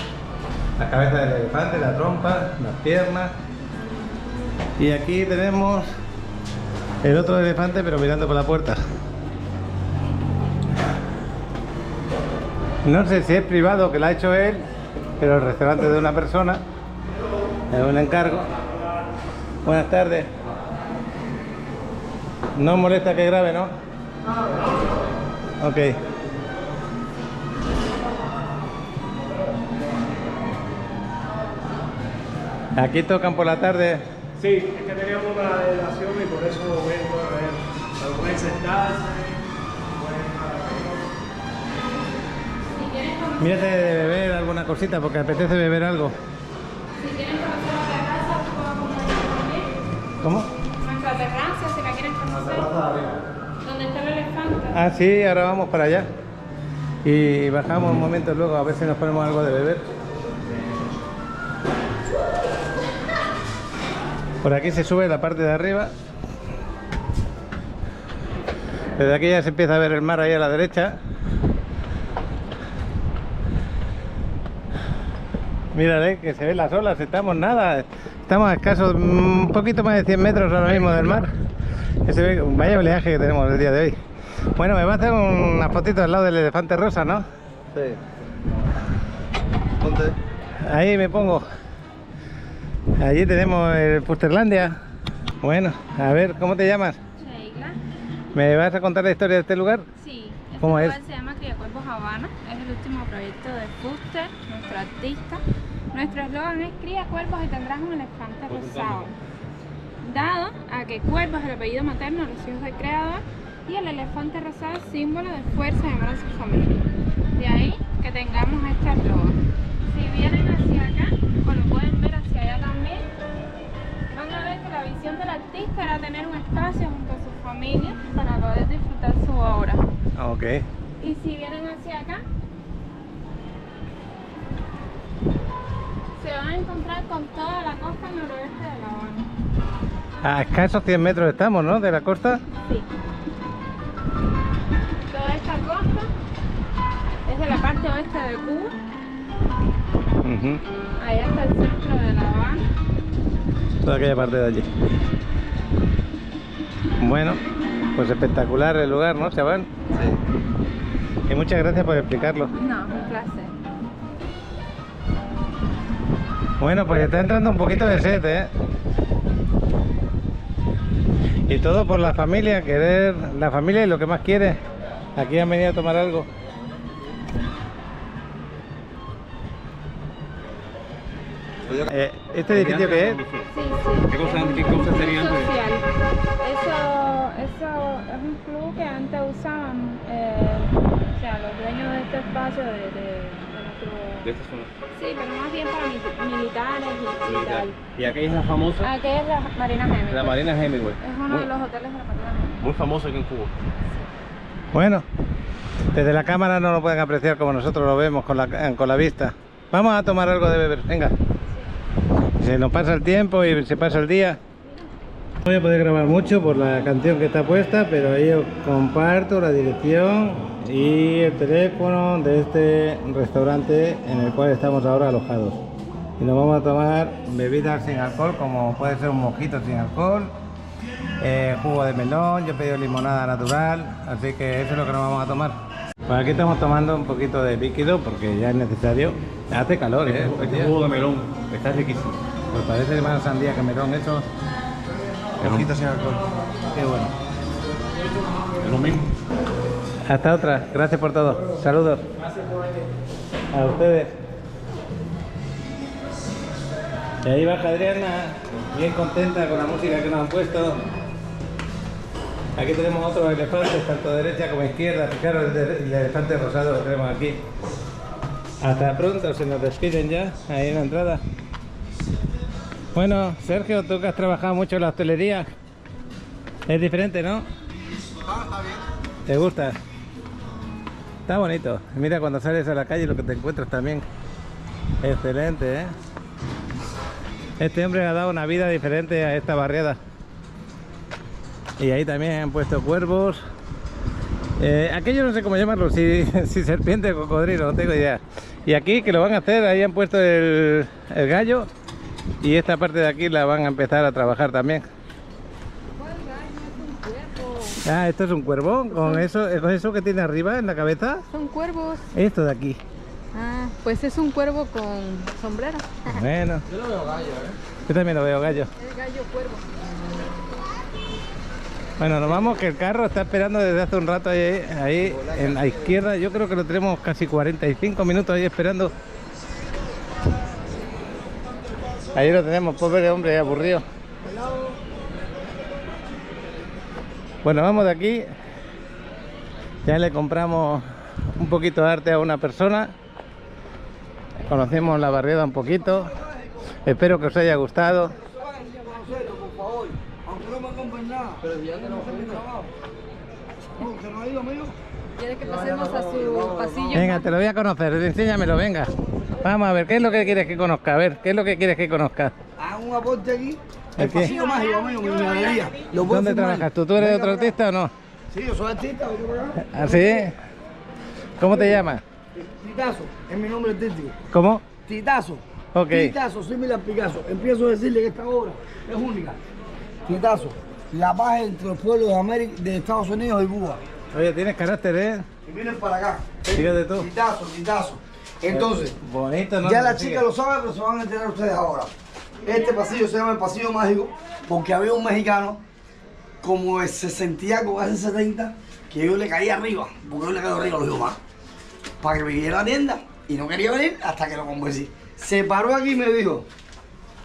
La cabeza del elefante, la trompa, las piernas. Y aquí tenemos el otro elefante, pero mirando por la puerta. No sé si es privado, que lo ha hecho él, pero el restaurante es de una persona. Es un encargo. Buenas tardes. No molesta que grabe, ¿no? Ok. Aquí tocan por la tarde. Sí, es que teníamos una delegación y por eso vengo a ver. Pueden sentarse. Mírate de beber alguna cosita porque apetece beber algo. Si quieren conocer la terraza, podemos ir también. ¿Cómo? Nuestra terraza, si la quieren conocer. Donde está el elefante. Ah, sí, ahora vamos para allá. Y bajamos un momento luego a ver si nos ponemos algo de beber. Por aquí se sube la parte de arriba. Desde aquí ya se empieza a ver el mar ahí a la derecha. Mírale, que se ven las olas, estamos nada. Estamos a escasos, un poquito más de 100 metros ahora mismo del mar. Que se ve, vaya oleaje que tenemos el día de hoy. Bueno, me va a hacer una fotito al lado del elefante rosa, ¿no? Sí. Ponte. Ahí me pongo. Allí tenemos el Fusterlandia. Bueno, a ver, ¿cómo te llamas? Sheila. ¿Me vas a contar la historia de este lugar? Sí. ¿Cómo es? Este lugar se llama Cría Cuervos Habana. Es el último proyecto de Fuster, nuestro artista. Nuestro eslogan es Cría Cuervos y tendrás un elefante rosado. Dado a que Cuervo es el apellido materno de los hijos del creador y el elefante rosado es símbolo de fuerza y amor a su familia. De ahí que tengamos este eslogan. Si vienen hacia acá, o lo pueden ver hacia allá también, van a ver que la visión del artista era tener un espacio junto a su familia para poder disfrutar su obra. Ok. Y si vienen hacia acá, se van a encontrar con toda la costa noroeste de La Habana. A escasos 100 metros estamos, ¿no? De la costa. Sí. Toda esta costa es de la parte oeste de Cuba. Allá está el centro de La Habana. Toda aquella parte de allí. Bueno, pues espectacular el lugar, ¿no, chaval? Sí. Y muchas gracias por explicarlo. No, un placer. Bueno, pues está entrando un poquito de sed, ¿eh? Y todo por la familia, querer la familia y lo que más quiere. Aquí han venido a tomar algo. ¿Este edificio qué es? Sí, sí. ¿Qué cosas serían antes? Social. Eso es un club que antes usaban, o sea, los dueños de este espacio de nuestro... ¿De esta zona? Sí, pero más bien para militares y tal. ¿Y aquella es la famosa? Aquí es la Marina Hemingway. La Marina Hemingway. Es uno de los hoteles de la Marina Hemingway. Muy famosa aquí en Cuba. Bueno, desde la cámara no lo pueden apreciar como nosotros lo vemos con la vista. Vamos a tomar algo de beber, venga. Se nos pasa el tiempo y se pasa el día. No voy a poder grabar mucho por la canción que está puesta, pero ahí os comparto la dirección y el teléfono de este restaurante en el cual estamos ahora alojados. Y nos vamos a tomar bebidas sin alcohol, como puede ser un mojito sin alcohol, jugo de melón, yo he pedido limonada natural, así que eso es lo que nos vamos a tomar. Pues aquí estamos tomando un poquito de líquido porque ya es necesario. Hace calor, Este jugo de melón está riquísimo. Pues parece más sandía que melón eso. Poquito sin alcohol. Qué bueno. Es lo mismo. Hasta otra. Gracias por todo. Saludos. A ustedes. Y ahí baja Adriana, bien contenta con la música que nos han puesto. Aquí tenemos otros elefantes, tanto derecha como izquierda. Fijaros el elefante rosado que tenemos aquí. Hasta pronto, se nos despiden ya, ahí en la entrada. Bueno, Sergio, tú que has trabajado mucho en la hostelería, es diferente, ¿no? Está bien. ¿Te gusta? Está bonito. Mira cuando sales a la calle lo que te encuentras también. Excelente, ¿eh? Este hombre le ha dado una vida diferente a esta barriada. Y ahí también han puesto cuervos. Aquello no sé cómo llamarlo, si serpiente o cocodrilo, no tengo idea. Y aquí que lo van a hacer, ahí han puesto el gallo. Y esta parte de aquí la van a empezar a trabajar también. Ah, esto es un cuervo, con eso que tiene arriba en la cabeza. Son cuervos. Esto de aquí. Ah, pues es un cuervo con sombrero. Bueno. Yo lo veo gallo, Yo también lo veo gallo. El gallo cuervo. Bueno, nos vamos, que el carro está esperando desde hace un rato ahí en la izquierda. Yo creo que lo tenemos casi 45 minutos ahí esperando. Ahí lo tenemos, pobre hombre, aburrido. Bueno, vamos de aquí. Ya le compramos un poquito de arte a una persona. Conocemos la barriada un poquito. Espero que os haya gustado. ¿Quiere que pasemos a su pasillo? Venga, te lo voy a conocer, enséñamelo, venga. Vamos a ver, ¿qué es lo que quieres que conozca? A ver, ¿qué es lo que quieres que conozca? Haz un aporte aquí. ¿El El qué? pasillo mágico, amigo, mi galería. ¿Dónde trabajas tú? ¿Tú eres otro artista o no? Sí, yo soy artista. ¿Ah, sí? ¿Cómo te llamas? Titazo, es mi nombre artístico. ¿Cómo? Titazo. Ok. Titazo, similar a Picasso. Empiezo a decirle que esta obra es única. Titazo, la paz entre los pueblos de América, de Estados Unidos y Cuba. Oye, tienes carácter, ¿eh? Y vienen para acá. Fíjate tú. Titazo, titazo. Entonces, bonito, ¿no? ya la Sigue. chica lo sabe, pero se van a enterar ustedes ahora. Este pasillo se llama el pasillo mágico porque había un mexicano, como se sentía como hace 70, que yo le caía arriba, porque yo le caigo arriba a los hijos más, para que me viniera a la tienda y no quería venir hasta que lo convencí. Se paró aquí y me dijo,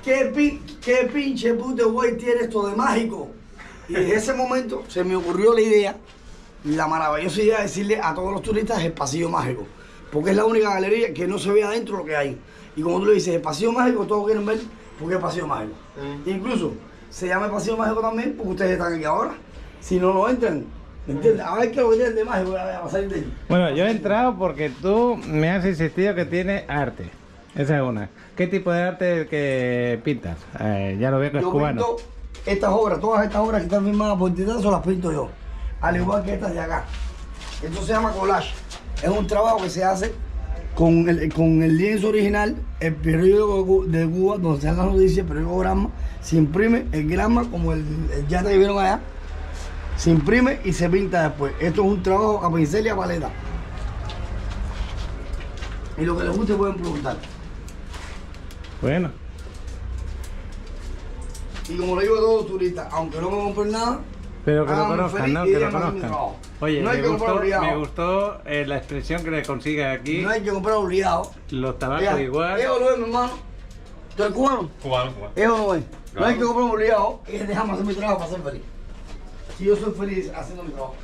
¿qué pinche puto güey tiene esto de mágico? Y en ese momento se me ocurrió la idea, la maravillosa idea de decirle a todos los turistas el pasillo mágico, porque es la única galería que no se ve adentro lo que hay. Y como tú le dices, el pasillo mágico, todos quieren ver porque es el pasillo mágico. Incluso se llama el pasillo mágico también porque ustedes están aquí ahora. Si no, no entran. ¿Me entiendes? A ver qué lo que tienen de mágico a salir de allí. Bueno, yo he entrado porque tú me has insistido que tiene arte. Esa es una. ¿Qué tipo de arte que pintas? Ya lo veo que es Yo cubano. pinto estas obras, todas estas obras que están firmadas por Titazo las pinto yo. Al igual que estas de acá. Esto se llama collage. Es un trabajo que se hace con el lienzo original, el periódico de Cuba, donde se dan las noticias, el periódico Gramma, se imprime el grama como el yate que vieron allá, se imprime y se pinta después. Esto es un trabajo a pincel y a paleta. Y lo que les guste pueden preguntar. Bueno. Y como le digo a todos los turistas, aunque no me compren nada, Pero que lo háganme conozcan, feliz ¿no? y Que lo díganme mi conozcan. trabajo. Oye, No hay que comprar obligado. me gustó la expresión que le consigue aquí. No hay que comprar obligado. Los tabacos Mira, igual. Eso lo es, mi hermano. ¿Tú eres cubano? Cubano, cubano. Eso no es. No Claro. hay que comprar obligado. Es dejarme hacer mi trabajo para ser feliz. Si yo soy feliz haciendo mi trabajo.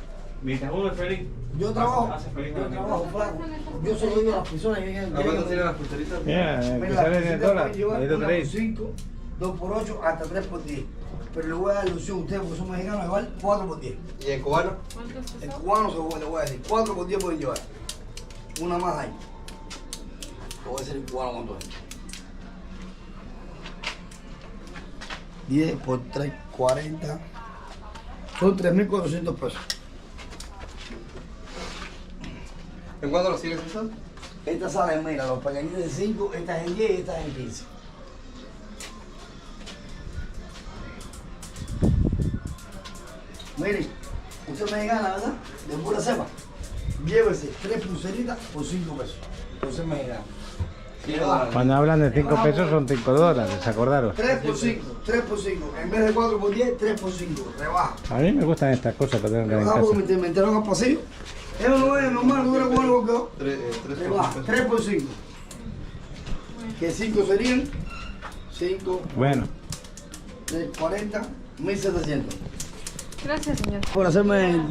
Mientras uno es feliz. Yo trabajo, hace feliz yo también. trabajo flaco. Yo se lo digo a las personas que vienen. ¿Cuánto tiene las pulseritas? Mira, que Mira, salen en el dólar. pueden llevar Ahí lo una tenéis. por 5, 2 por 8, hasta 3 por 10. Pero le voy a dar la ilusión a ustedes porque son mexicanos, igual 4 por 10. ¿Y el cubano? El cubano le voy a decir, 4 por 10 pueden llevar. Una más ahí. Lo voy a decir el cubano cuánto es. 10 por 3, 40. Son 3.400 pesos. ¿En cuánto lo sigues eso? Esta sale, mira, los pequeñitos de 5, esta es en 10 y esta es en 15. Miren, usted me gana, ¿verdad? De pura cepa. Llévese 3 pulseritas por 5 pesos. Usted me gana. Cuando hablan de 5 pesos son 5 dólares, acordaros. 3 por 5, 3 por 5. En vez de 4 por 10, 3 por 5. Rebaja. A mí me gustan estas cosas para tener en Rebaja casa. porque me metieron al pasillo. Eso no es normal, no era bueno que 3 por 5. Que 5 serían 5, Bueno, 40, 1700. Gracias, señor. Por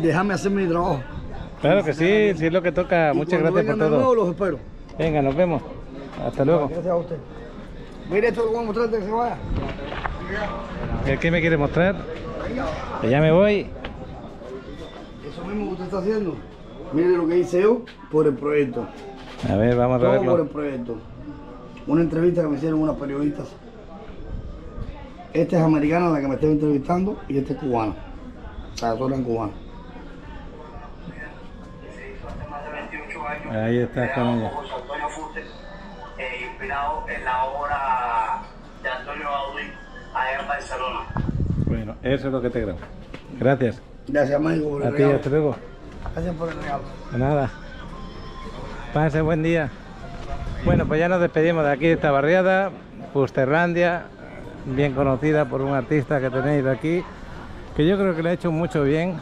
dejarme hacer mi trabajo. claro que sí, sí es lo que toca. Muchas gracias por De nuevo, todo. los espero. Venga, nos vemos. Hasta luego. Gracias a usted. Mire, esto lo voy a mostrar antes de que se vaya. ¿Qué me quiere mostrar? Que ya me voy. Eso mismo que usted está haciendo. Mire lo que hice yo por el proyecto. A ver, vamos a Todo verlo. por el proyecto. Una entrevista que me hicieron unas periodistas. Esta es americana, la que me está entrevistando, y esta es cubana. O sea, todas eran cubanas. Ahí está con ella. Inspirado en la obra de Antonio Gaudí allá en Barcelona. Bueno, eso es lo que te grabo. Gracias. Gracias, México, por el A ti, regalo. hasta luego. Gracias por el regalo. De nada. Pase buen día. Bueno, pues ya nos despedimos de aquí de esta barriada, Fusterlandia, bien conocida por un artista que tenéis aquí, que yo creo que le ha hecho mucho bien.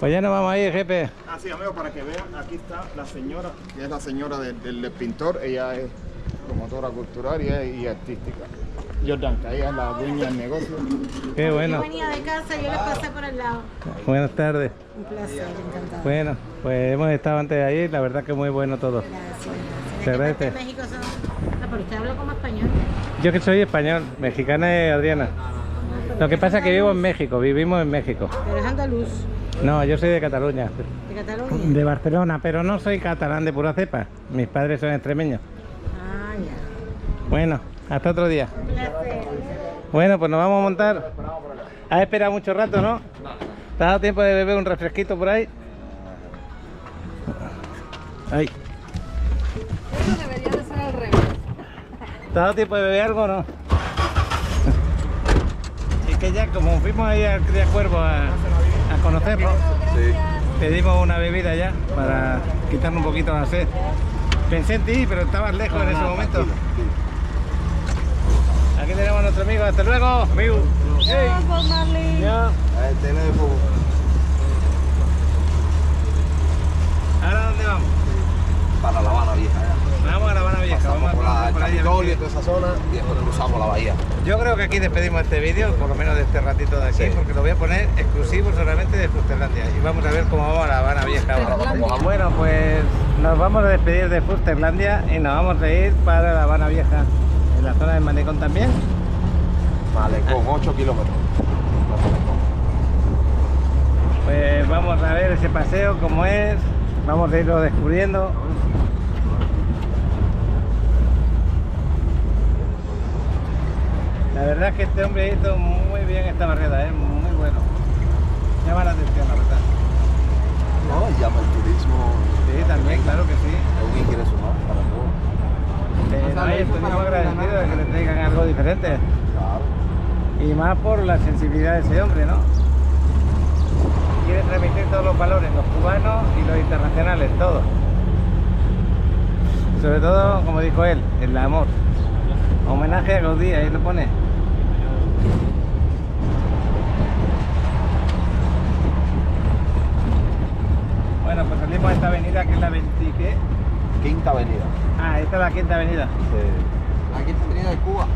Pues ya nos vamos a ir, jefe. Ah, sí, amigo, para que vean, aquí está la señora, que es la señora del pintor. Ella es promotora cultural y artística. Jordanka, ella es la dueña del negocio. Qué bueno. Yo venía de casa, yo le pasé por el lado. Buenas tardes. Un placer, encantada. Bueno, pues hemos estado antes de ahí, la verdad que muy bueno todo. Se agradece. En México son... Ah, pero usted habla como español. Yo que soy español, mexicana es Adriana. Lo que pasa es que vivo en México, vivimos en México. Pero es andaluz, No, yo soy de Cataluña, de Cataluña. de Barcelona, pero no soy catalán de pura cepa. Mis padres son extremeños. Ah, ya. Bueno, hasta otro día. Un placer. Bueno, pues nos vamos a montar. ¿Has esperado mucho rato, no? ¿Te ha dado tiempo de beber un refresquito por ahí? Ay. Eso debería de ser al revés. ¿Te ha dado tiempo de beber algo o no? Y que ya como fuimos ahí al Cría Cuervo a conocerlo, pedimos una bebida ya para quitarnos un poquito la sed. Pensé en ti, pero estabas lejos en ese momento. Aquí tenemos a nuestro amigo. Hasta luego, amigo. Hey. Bob Marley. Ya. ¿Ahora dónde vamos? Para La Habana Vieja. Vamos a La Habana Vieja. Pasamos Vamos por la por ahí a ver Capitolio qué- y toda esa zona y después cruzamos la bahía. Yo creo que aquí despedimos este vídeo, por lo menos de este ratito de aquí, porque lo voy a poner exclusivo solamente de Fusterlandia. Y vamos a ver cómo vamos a La Habana Vieja ahora. Bueno, pues nos vamos a despedir de Fusterlandia y nos vamos a ir para La Habana Vieja, en la zona del Malecón también. Malecón, 8 kilómetros. Pues vamos a ver ese paseo, cómo es, vamos a irlo descubriendo. La verdad es que este hombre hizo muy bien esta barriada, muy bueno. Llama la atención, la verdad. No, y llama el turismo. Sí, también, claro que sí. Es un ingreso más para todos. No, estoy muy agradecido de que le traigan algo diferente. Y más por la sensibilidad de ese hombre, ¿no? Quiere transmitir todos los valores, los cubanos y los internacionales, todos. Sobre todo, como dijo él, el amor. Homenaje a Gaudí, ahí lo pone. Bueno, pues salimos a esta avenida que es la 20, ¿qué? Quinta Avenida. Ah, esta es la quinta avenida. Sí. La Quinta Avenida de Cuba.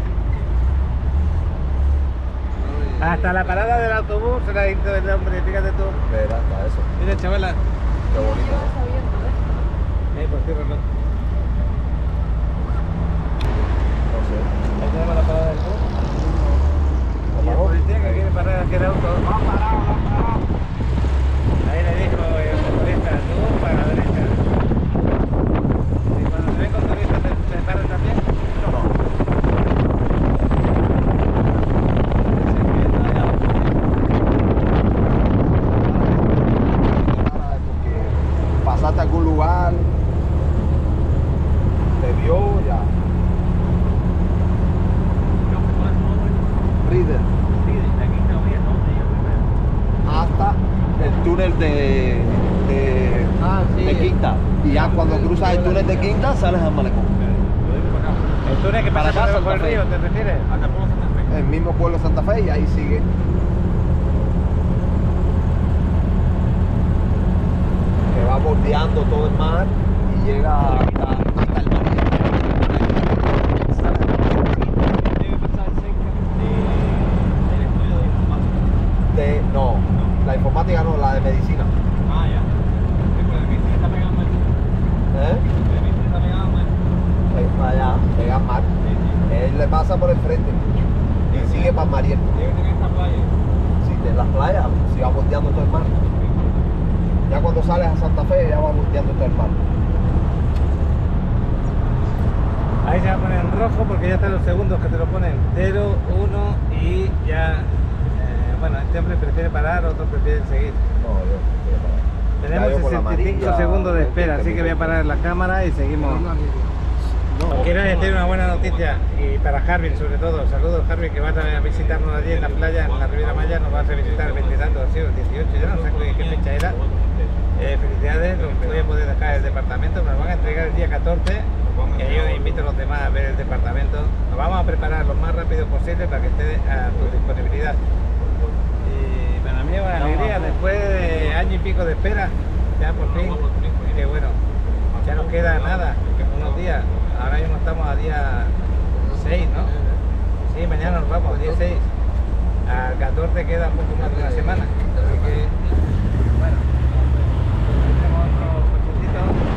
Hasta la parada del autobús se la ha ido el hombre, fíjate tú. Verás, hasta eso. Mira, chavala. Qué bonito. Por cierto, no. No sé. Ahí tenemos la parada del bus. Y el policía que quiere parar aquí el auto. Ahí le dijo el motorista, tú para la derecha. Y cuando se ven con turistas, ¿te paran también? No. Pasaste a algún lugar, te vio ya. Reader. Hasta el túnel de Ya cuando cruzas el túnel de Quinta, sales al malecón. ¿El túnel que pasa por debajo del río, te refieres? El mismo pueblo de Santa Fe y ahí sigue. Que va bordeando todo el mar y llega hasta el mar. No, la informática no, la de medicina. Ah, ya. ¿La de medicina está pegando aquí? ¿Eh? ¿La de medicina está pegando aquí? Para allá, pega al mar. Él le pasa por el frente y sigue para Mariel. ¿Debe tener esta playa? Sí, de las playas, si va volteando todo el mar. Ya cuando sales a Santa Fe, ya va volteando todo el mar. Ahí se va a poner en rojo porque ya están los segundos que te lo ponen 0, 1 y ya. Bueno, este hombre prefiere parar, otros prefieren seguir. No, yo prefiero parar. Tenemos 65 segundos de espera, así que voy a parar la cámara y seguimos. Quiero decir una buena noticia y para Harvin sobre todo. Saludos Harvin, que va a visitarnos allí en la playa, en la Riviera Maya, nos va a visitar el 20 y tanto, ha sido el 18, ya no sé qué fecha era. Felicidades, voy a poder dejar el departamento, me lo van a entregar el día 14 y yo invito a los demás a ver el departamento. Nos vamos a preparar lo más rápido posible para que esté a tu disponibilidad. Y para mí es una alegría, después de año y pico de espera, ya por fin, que bueno, ya nos queda nada, unos días. Ahora mismo estamos a día 6, ¿no? Sí, mañana nos vamos, día 6. Al 14 queda un poco más de una semana. Así que, bueno, tenemos otro cochecito.